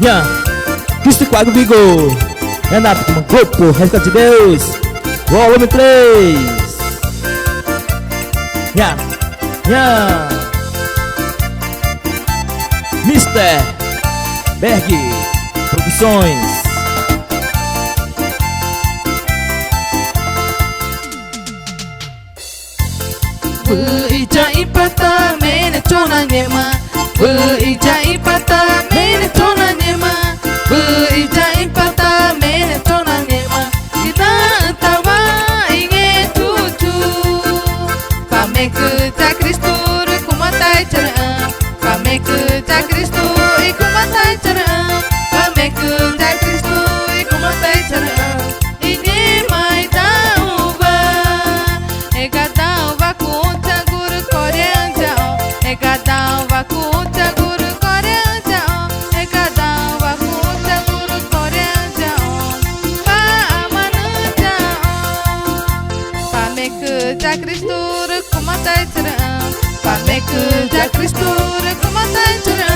Nha, Cristo comigo. Renato com um corpo, resgate de Deus. Volume 3. Nha, nha. Mister Berg Produções. Ijai pata mene chona nyema, ijai pata mene chona nyema, ijai pata mene chona nyema. Kita tawa inge tutu, kame kerja Kristo kumatai cara, kame kerja Kristo kumatai cara, kame kerja Kristo kumatai cara. Ini mai tauba, ega tauba kunta guru korean jao, ega tauba kunta guru korean jao, ega tauba kunta guru korean jao. Pa amanu jao, pa me kerja Kristo kumatai cara, pa me kerja Kristo kumatai cara,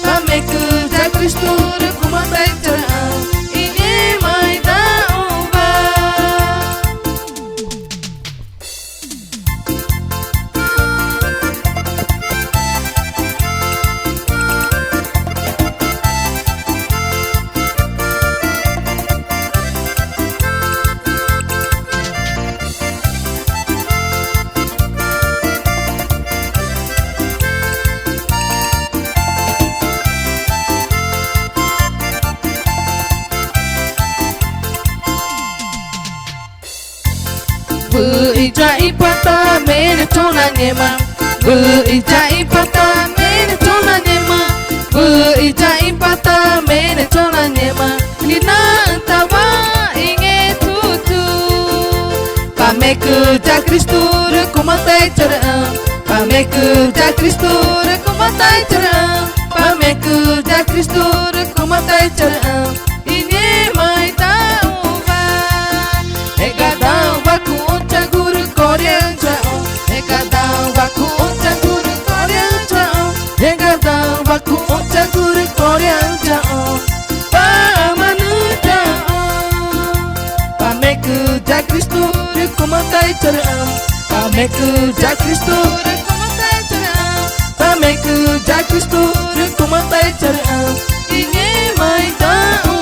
pa me kerja Kristo kumatai cara. Ini mai tauba. Ijai pata mene chona nyema, ijai pata mene chona nyema, ijai pata mene chona nyema. Lina tawa inge tutu, pame kerja Kristo kumatai cara, pame kerja Kristo kumatai cara, pame kerja Kristo kumatai cara. Ini mai tauba, ega tauba kunta guru korean jao, ega tauba kunta guru korean jao, ega tauba kunta guru korean jao. Pa manu jao, pame kerja Kristo kumatai cara, pame kerja Kristo kumatai cara, pame kerja Kristo kumatai cara. Ini mai tauba.